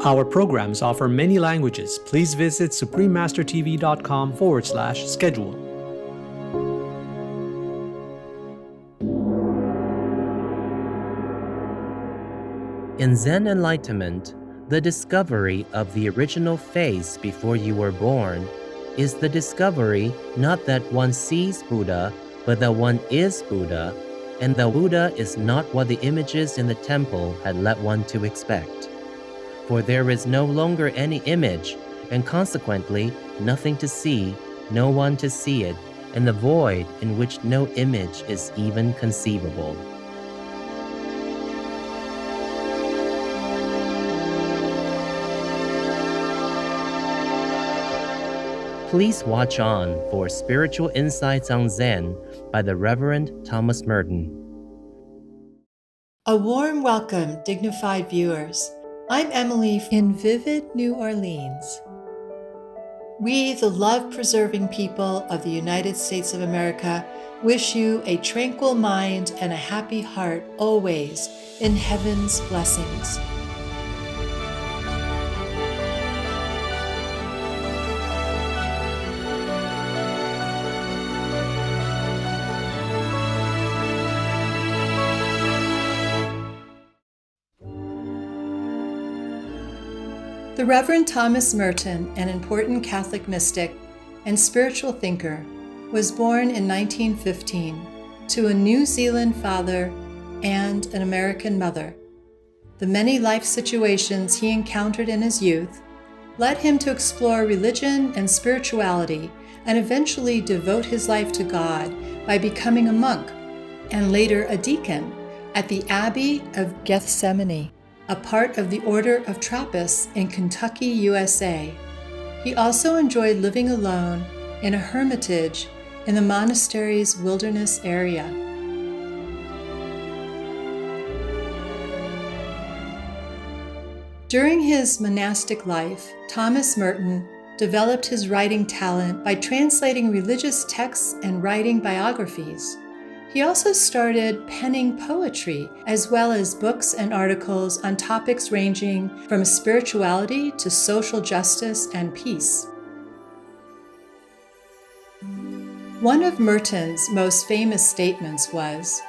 Our programs offer many languages. Please visit suprememastertv.com/schedule. In Zen enlightenment, the discovery of the original face before you were born is the discovery not that one sees Buddha, but that one is Buddha, and the Buddha is not what the images in the temple had led one to expect. For there is no longer any image, and consequently nothing to see, no one to see it, and the void in which no image is even conceivable. Please watch on for spiritual insights on Zen by the Reverend Thomas Merton. A warm welcome, dignified viewers. I'm Emily in vivid New Orleans. We, the love-preserving people of the United States of America, wish you a tranquil mind and a happy heart always in heaven's blessings. The Reverend Thomas Merton, an important Catholic mystic and spiritual thinker, was born in 1915 to a New Zealand father and an American mother. The many life situations he encountered in his youth led him to explore religion and spirituality and eventually devote his life to God by becoming a monk and later a deacon at the Abbey of Getsemani, a part of the Order of Trappists in Kentucky, USA. He also enjoyed living alone in a hermitage in the monastery's wilderness area. During his monastic life, Thomas Merton developed his writing talent by translating religious texts and writing biographies. He also started penning poetry, as well as books and articles on topics ranging from spirituality to social justice and peace. One of Merton's most famous statements was,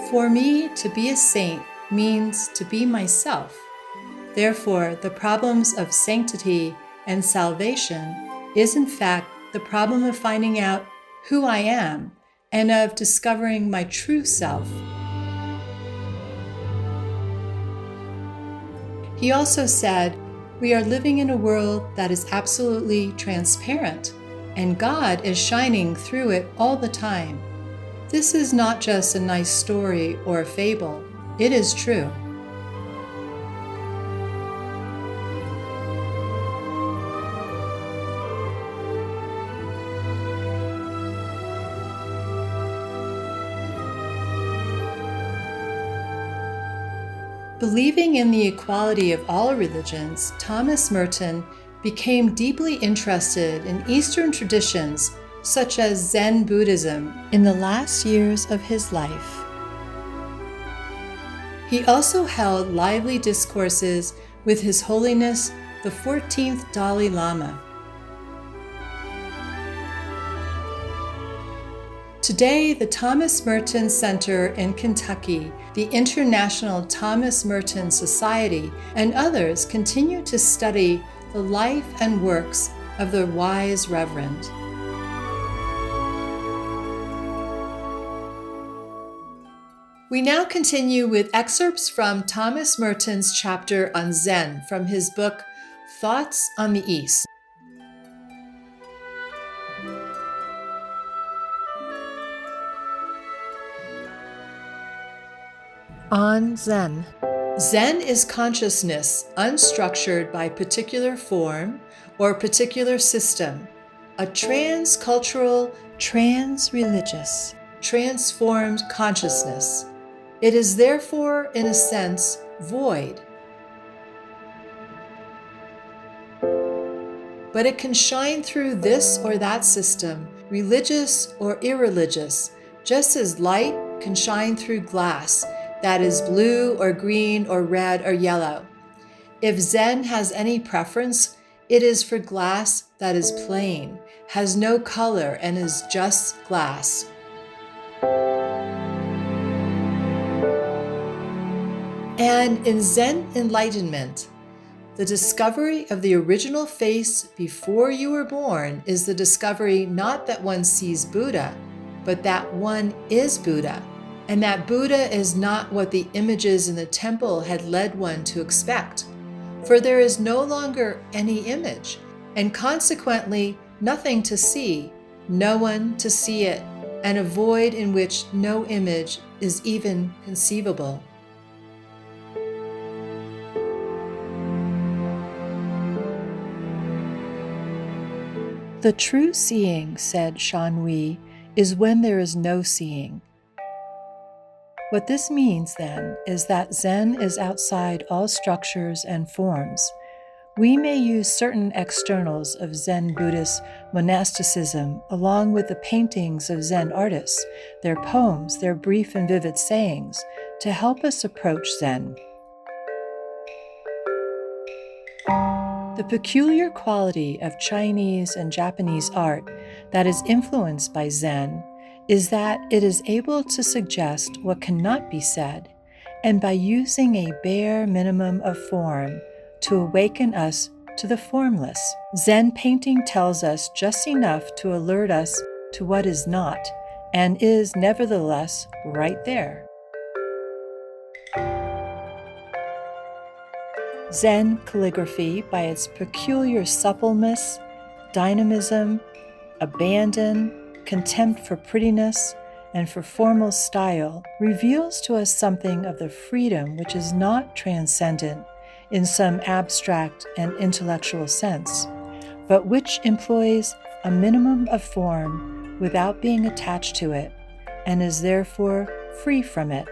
"For me, to be a saint means to be myself. Therefore, the problems of sanctity and salvation is in fact the problem of finding out who I am and of discovering my true self." He also said, "We are living in a world that is absolutely transparent, and God is shining through it all the time. This is not just a nice story or a fable, it is true." Believing in the equality of all religions, Thomas Merton became deeply interested in Eastern traditions such as Zen Buddhism in the last years of his life. He also held lively discourses with His Holiness the 14th Dalai Lama. Today, the Thomas Merton Center in Kentucky, the International Thomas Merton Society, and others continue to study the life and works of the wise Reverend. We now continue with excerpts from Thomas Merton's chapter on Zen from his book, Thoughts on the East. On Zen. Zen is consciousness unstructured by particular form or particular system, a transcultural, transreligious, transformed consciousness. It is therefore, in a sense, void. But it can shine through this or that system, religious or irreligious, just as light can shine through glass that is blue or green or red or yellow. If Zen has any preference, it is for glass that is plain, has no color, and is just glass. And in Zen enlightenment, the discovery of the original face before you were born is the discovery not that one sees Buddha, but that one is Buddha, and that Buddha is not what the images in the temple had led one to expect. For there is no longer any image, and consequently nothing to see, no one to see it, and a void in which no image is even conceivable. The true seeing, said Shanhui, is when there is no seeing. What this means, then, is that Zen is outside all structures and forms. We may use certain externals of Zen Buddhist monasticism along with the paintings of Zen artists, their poems, their brief and vivid sayings, to help us approach Zen. The peculiar quality of Chinese and Japanese art that is influenced by Zen is that it is able to suggest what cannot be said, and by using a bare minimum of form to awaken us to the formless. Zen painting tells us just enough to alert us to what is not, and is nevertheless right there. Zen calligraphy, by its peculiar suppleness, dynamism, abandon, contempt for prettiness, and for formal style, reveals to us something of the freedom which is not transcendent in some abstract and intellectual sense, but which employs a minimum of form without being attached to it, and is therefore free from it.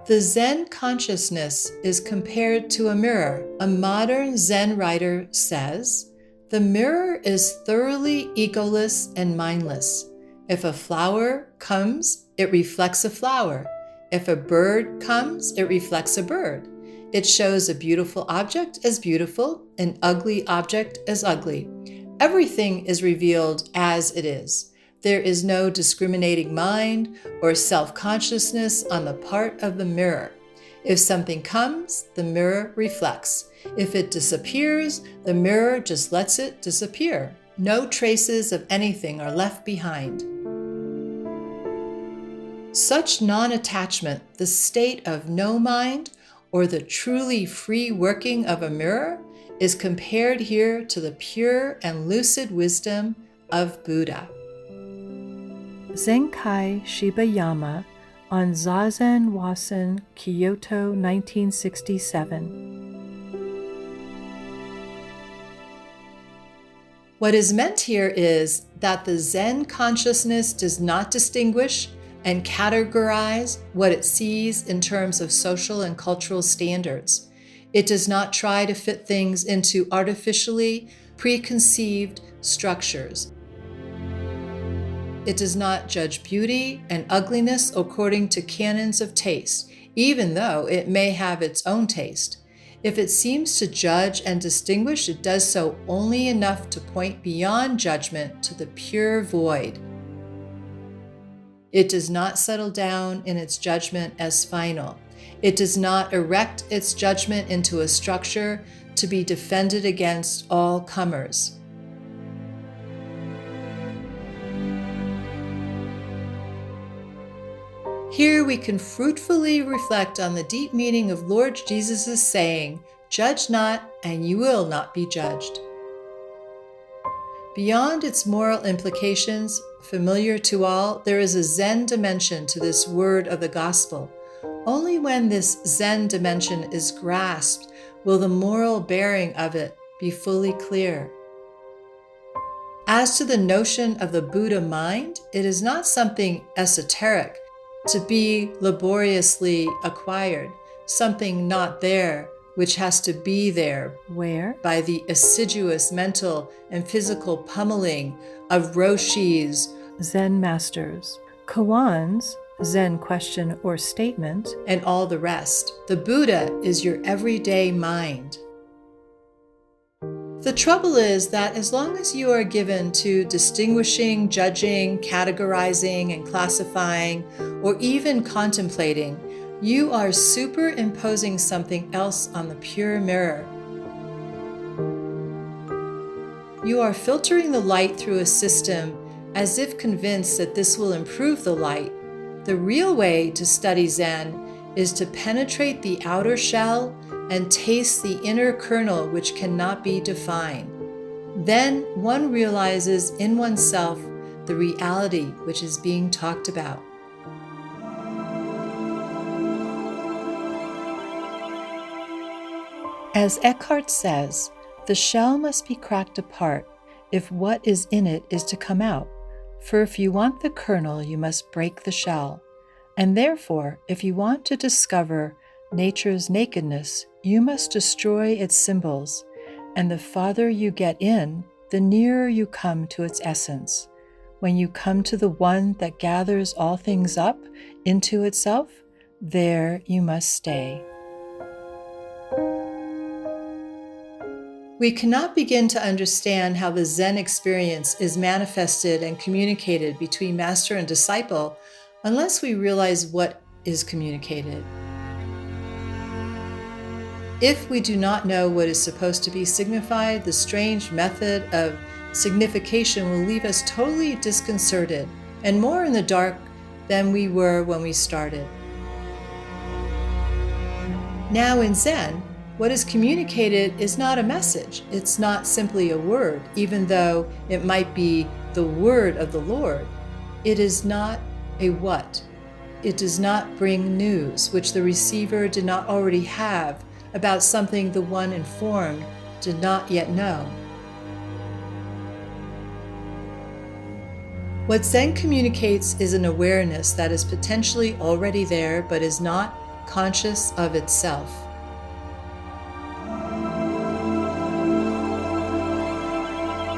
The Zen consciousness is compared to a mirror. A modern Zen writer says, "The mirror is thoroughly egoless and mindless. If a flower comes, it reflects a flower. If a bird comes, it reflects a bird. It shows a beautiful object as beautiful, an ugly object as ugly. Everything is revealed as it is. There is no discriminating mind or self-consciousness on the part of the mirror. If something comes, the mirror reflects. If it disappears, the mirror just lets it disappear. No traces of anything are left behind." Such non-attachment, the state of no mind, or the truly free working of a mirror, is compared here to the pure and lucid wisdom of Buddha. Zenkai Shibayama on Zazen Wasen, Kyoto, 1967. What is meant here is that the Zen consciousness does not distinguish and categorize what it sees in terms of social and cultural standards. It does not try to fit things into artificially preconceived structures. It does not judge beauty and ugliness according to canons of taste, even though it may have its own taste. If it seems to judge and distinguish, it does so only enough to point beyond judgment to the pure void. It does not settle down in its judgment as final. It does not erect its judgment into a structure to be defended against all comers. Here we can fruitfully reflect on the deep meaning of Lord Jesus' saying, "Judge not, and you will not be judged." Beyond its moral implications, familiar to all, there is a Zen dimension to this word of the gospel. Only when this Zen dimension is grasped will the moral bearing of it be fully clear. As to the notion of the Buddha mind, it is not something esoteric to be laboriously acquired, something not there, which has to be there. Where? By the assiduous mental and physical pummeling of roshis, Zen masters, koans, Zen question or statement, and all the rest. The Buddha is your everyday mind. The trouble is that as long as you are given to distinguishing, judging, categorizing, and classifying, or even contemplating, you are superimposing something else on the pure mirror. You are filtering the light through a system as if convinced that this will improve the light. The real way to study Zen is to penetrate the outer shell and taste the inner kernel which cannot be defined. Then one realizes in oneself the reality which is being talked about. As Eckhart says, the shell must be cracked apart if what is in it is to come out. For if you want the kernel, you must break the shell. And therefore, if you want to discover nature's nakedness, you must destroy its symbols. And the farther you get in, the nearer you come to its essence. When you come to the one that gathers all things up into itself, there you must stay. We cannot begin to understand how the Zen experience is manifested and communicated between master and disciple unless we realize what is communicated. If we do not know what is supposed to be signified, the strange method of signification will leave us totally disconcerted and more in the dark than we were when we started. Now in Zen, what is communicated is not a message. It's not simply a word, even though it might be the word of the Lord. It is not a what. It does not bring news which the receiver did not already have about something the one informed did not yet know. What Zen communicates is an awareness that is potentially already there but is not conscious of itself.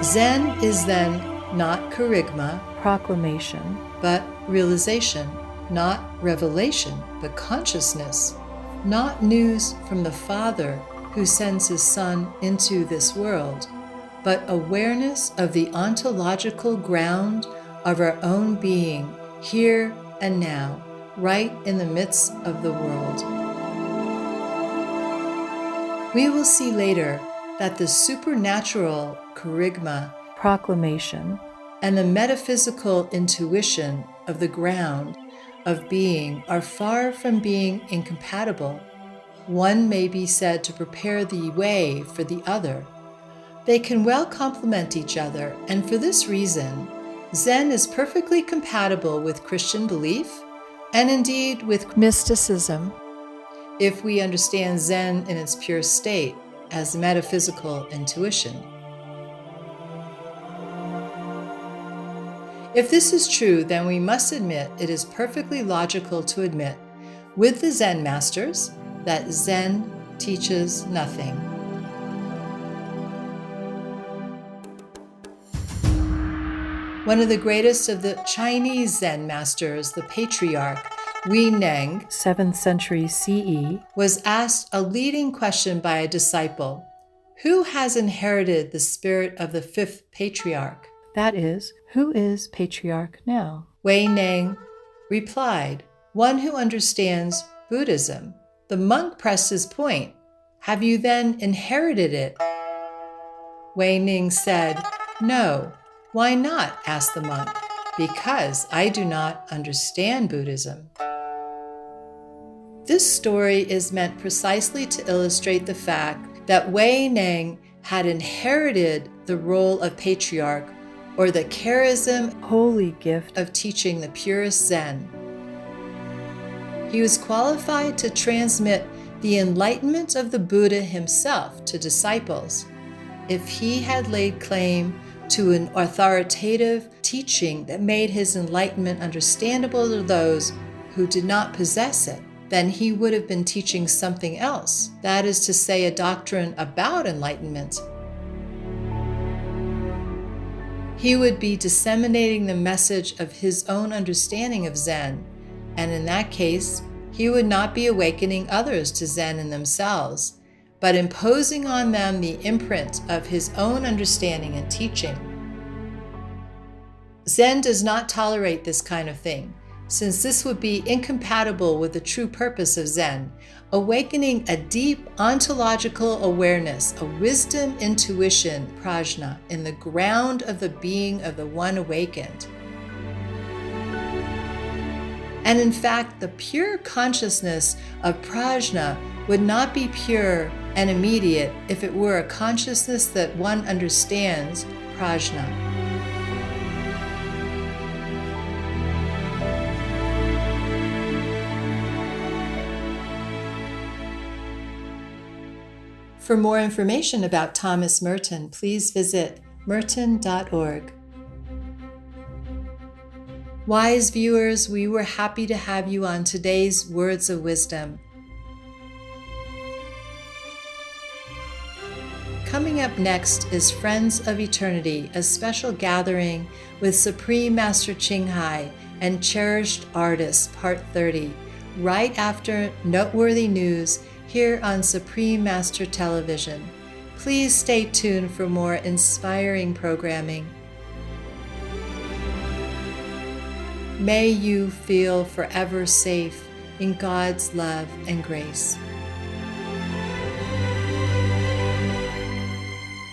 Zen is then not kerygma, proclamation, but realization, not revelation, but consciousness, not news from the Father who sends his Son into this world, but awareness of the ontological ground of our own being here and now, right in the midst of the world. We will see later that the supernatural kerygma, proclamation, and the metaphysical intuition of the ground of being are far from being incompatible. One may be said to prepare the way for the other. They can well complement each other, and for this reason, Zen is perfectly compatible with Christian belief, and indeed with mysticism, if we understand Zen in its pure state as metaphysical intuition. If this is true, then we must admit it is perfectly logical to admit, with the Zen masters, that Zen teaches nothing. One of the greatest of the Chinese Zen masters, the patriarch Wei Neng, 7th century CE, was asked a leading question by a disciple: who has inherited the spirit of the fifth patriarch? That is, who is patriarch now? Wei Neng replied, one who understands Buddhism. The monk pressed his point. Have you then inherited it? Wei Neng said, no. Why not? Asked the monk. Because I do not understand Buddhism. This story is meant precisely to illustrate the fact that Wei Neng had inherited the role of patriarch, or the charism, holy gift of teaching the purest Zen. He was qualified to transmit the enlightenment of the Buddha himself to disciples. If he had laid claim to an authoritative teaching that made his enlightenment understandable to those who did not possess it, then he would have been teaching something else, that is to say, a doctrine about enlightenment. he would be disseminating the message of his own understanding of Zen, and in that case, he would not be awakening others to Zen in themselves, but imposing on them the imprint of his own understanding and teaching. Zen does not tolerate this kind of thing, since this would be incompatible with the true purpose of Zen, awakening a deep ontological awareness, a wisdom intuition, prajna, in the ground of the being of the one awakened. And in fact, the pure consciousness of prajna would not be pure and immediate if it were a consciousness that one understands, prajna. For more information about Thomas Merton, please visit merton.org. Wise viewers, we were happy to have you on today's Words of Wisdom. Coming up next is Friends of Eternity, a special gathering with Supreme Master Ching Hai and Cherished Artists, Part 30, right after Noteworthy News here on Supreme Master Television. Please stay tuned for more inspiring programming. May you feel forever safe in God's love and grace.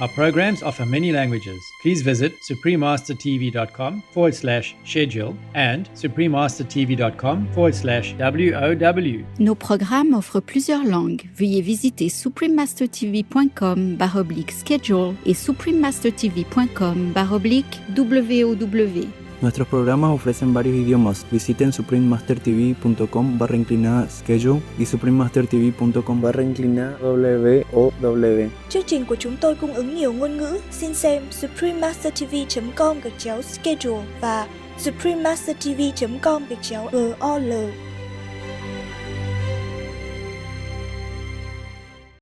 Our programs offer many languages. Please visit suprememastertv.com/schedule and suprememastertv.com/WOW. Nos programmes offrent plusieurs langues. Veuillez visiter suprememastertv.com/schedule et suprememastertv.com/WOW. Nuestros programas ofrecen varios idiomas. Visiten suprememastertv.com/schedule y suprememastertv.com/WOW. Chương trình của chúng tôi cung ứng nhiều ngôn ngữ. Xin xem suprememastertv.com/schedule và suprememastertv.com/GOL.